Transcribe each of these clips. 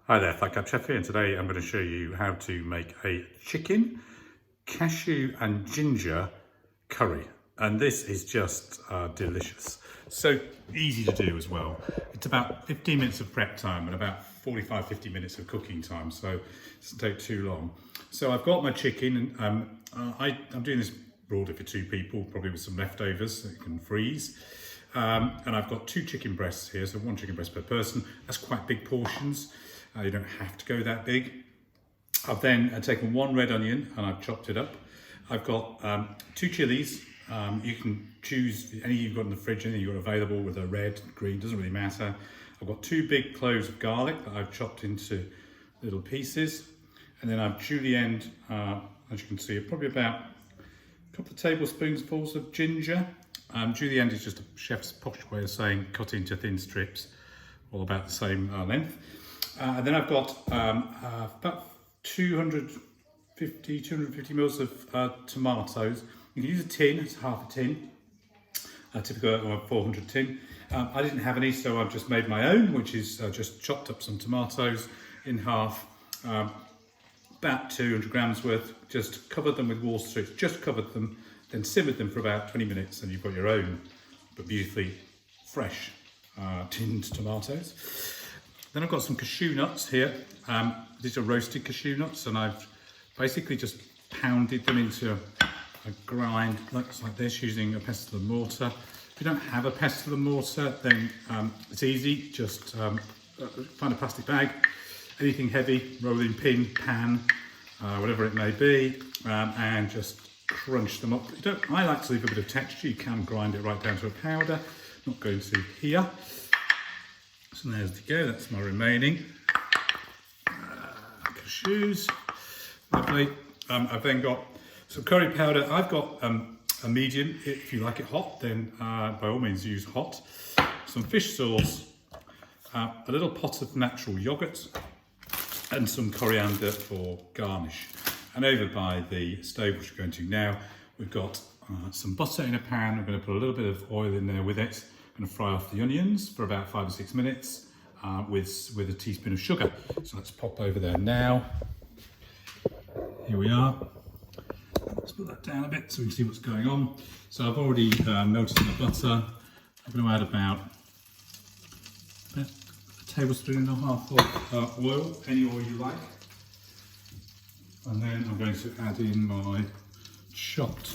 Hi there, Chef here, and today I'm going to show you how to make a chicken, cashew and ginger curry. And this is just delicious. So easy to do as well. It's about 15 minutes of prep time and about 50 minutes of cooking time, so it doesn't take too long. So I've got my chicken, and I'm doing this broadly for two people, probably with some leftovers that you can freeze. And I've got 2 chicken breasts here, so 1 chicken breast per person. That's quite big portions. You don't have to go that big. I've then taken 1 red onion and I've chopped it up. I've got 2 chilies. You can choose any you've got in the fridge, any you've got available, with a red, green, doesn't really matter. I've got 2 big cloves of garlic that I've chopped into little pieces. And then I've julienned, as you can see, probably about a couple of tablespoonfuls of ginger. Julienne is just a chef's posh way of saying cut into thin strips, all about the same length. And then I've got about 250 mils of tomatoes. You can use a tin, it's half a tin, a typical 400 tin. I didn't have any, so I've just made my own, which is just chopped up some tomatoes in half, about 200 grams worth, just covered them with water strips, just covered them, then simmered them for about 20 minutes, and you've got your own, but beautifully fresh tinned tomatoes. Then I've got some cashew nuts here. These are roasted cashew nuts, and I've basically just pounded them into a grind like this using a pestle and mortar. If you don't have a pestle and mortar, then it's easy. Just find a plastic bag, anything heavy, rolling pin, pan, whatever it may be, and just crunch them up. I like to leave a bit of texture. You can grind it right down to a powder. Not going to here. So there's the go, that's my remaining cashews. Lovely. I've then got some curry powder. I've got a medium. If you like it hot, then by all means use hot. Some fish sauce, a little pot of natural yogurt, and some coriander for garnish. And over by the stove, which we're going to now, we've got some butter in a pan. I'm going to put a little bit of oil in there with it. I'm going to fry off the onions for about 5 or 6 minutes with a teaspoon of sugar. So let's pop over there now. Here we are. Let's put that down a bit so we can see what's going on. So I've already melted the butter. I'm going to add about a tablespoon and a half of oil, any oil you like. And then I'm going to add in my chopped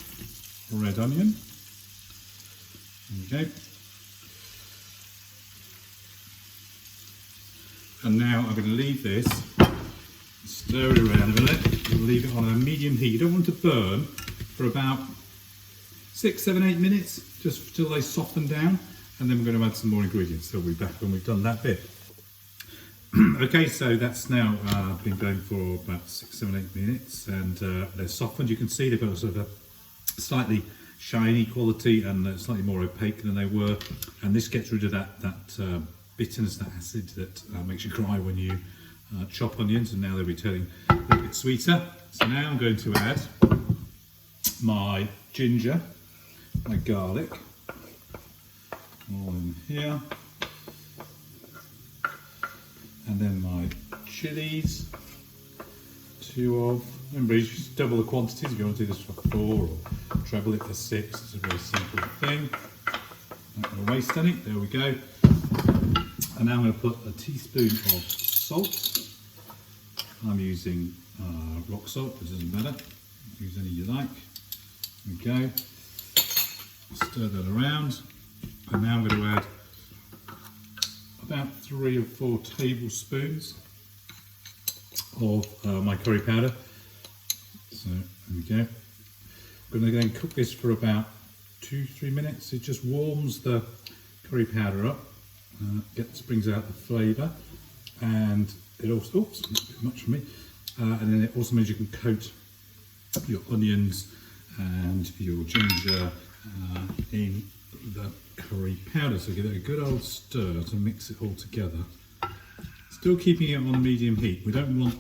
red onion. There we go. And now I'm going to leave this, stir it around a bit, and leave it on a medium heat. You don't want to burn for about 6, 7, 8 minutes, just till they soften down. And then we're going to add some more ingredients. So we'll be back when we've done that bit. Okay, so that's now been going for about 6, 7, 8 minutes, and they're softened. You can see they've got a sort of a slightly shiny quality and slightly more opaque than they were. And this gets rid of that bitterness, that acid that makes you cry when you chop onions, and now they'll be turning a little bit sweeter. So now I'm going to add my ginger, my garlic, all in here, and then my chilies, 2 of, remember you just double the quantities if you want to do this for 4 or treble it for 6. It's a very simple thing. Not going to waste any. There we go. And now I'm going to put a teaspoon of salt. I'm using rock salt, but it doesn't matter. Use any you like. There we go. Stir that around. And now I'm going to add about 3 or 4 tablespoons of my curry powder. So there we go. I'm going to then cook this for about 2-3 minutes. It just warms the curry powder up. Brings out the flavour, and it also, oops, a bit much for me, and then it also means you can coat your onions and your ginger in the curry powder, so give it a good old stir to mix it all together, still keeping it on medium heat. We don't want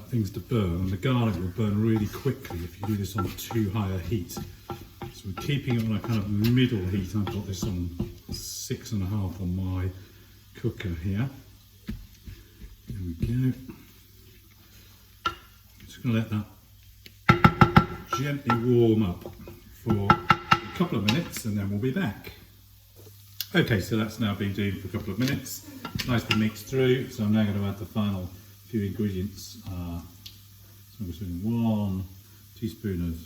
things to burn. The garlic will burn really quickly if you do this on too high a heat. So we're keeping it on a kind of middle heat. I've got this on 6.5 on my cooker here. There we go. Just going to let that gently warm up for a couple of minutes and then we'll be back. Okay, so that's now been doing for a couple of minutes. Nicely mixed through, so I'm now going to add the final few ingredients. So I'm putting 1 teaspoon of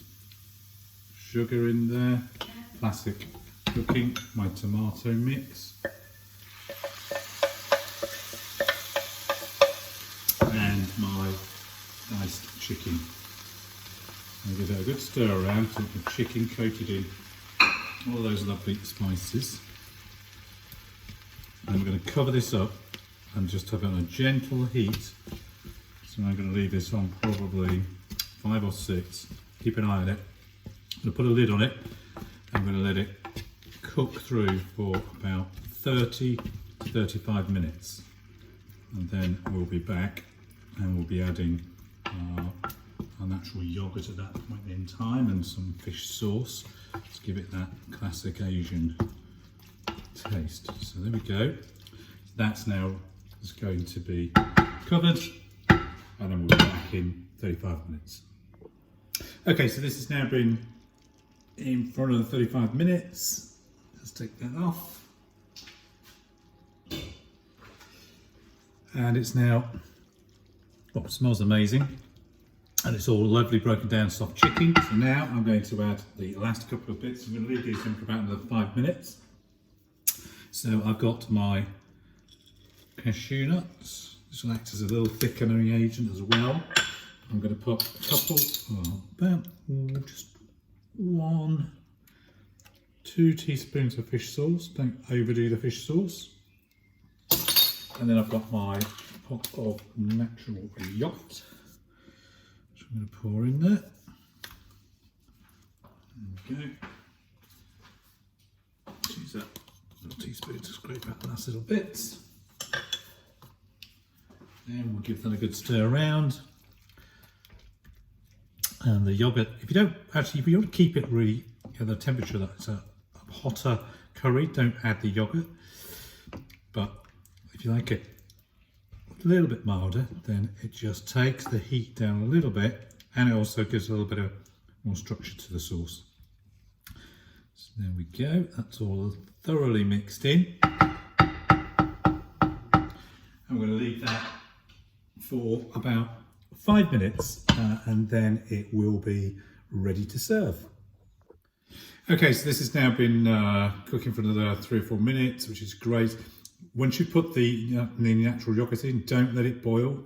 sugar in there, classic cooking, my tomato mix, and my diced chicken. And give it a good stir around so the chicken coated in all those lovely spices. And we're going to cover this up and just have it on a gentle heat. So I'm going to leave this on probably 5 or 6. Keep an eye on it. I'm going to put a lid on it. I'm going to let it cook through for about 30 to 35 minutes. And then we'll be back and we'll be adding our natural yogurt at that point in time and some fish sauce to give it that classic Asian taste. So there we go. That's now just going to be covered and then we'll be back in 35 minutes. Okay, so this has now been in for another 35 minutes. Just take that off. And it's now, oh, it smells amazing. And it's all lovely broken down soft chicken. So now I'm going to add the last couple of bits. I'm going to leave these in for about another 5 minutes. So I've got my cashew nuts. This will act as a little thickening agent as well. I'm going to put a couple, about just 1, 2 teaspoons of fish sauce. Don't overdo the fish sauce. And then I've got my pot of natural yogurt, which I'm going to pour in there. There we go. Use that little teaspoon to scrape out the last little bits. Then we'll give that a good stir around. And the yogurt, if you want to keep it really at the temperature that's a hotter curry, don't add the yogurt. But if you like it a little bit milder, then it just takes the heat down a little bit and it also gives a little bit of more structure to the sauce. So there we go, that's all thoroughly mixed in. I'm going to leave that for about 5 minutes and then it will be ready to serve. Okay, so this has now been cooking for another 3 or 4 minutes, which is great. Once you put the natural yogurt in, don't let it boil.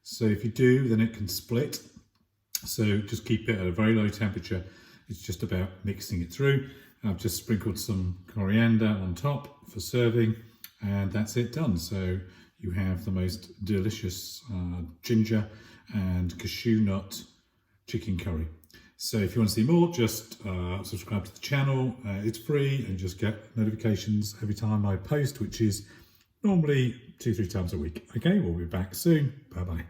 So if you do, then it can split. So just keep it at a very low temperature. It's just about mixing it through. I've just sprinkled some coriander on top for serving, and that's it done. So you have the most delicious ginger and cashew nut chicken curry. So if you want to see more, just subscribe to the channel. It's free and just get notifications every time I post, which is normally 2-3 times a week. Okay, we'll be back soon. Bye-bye.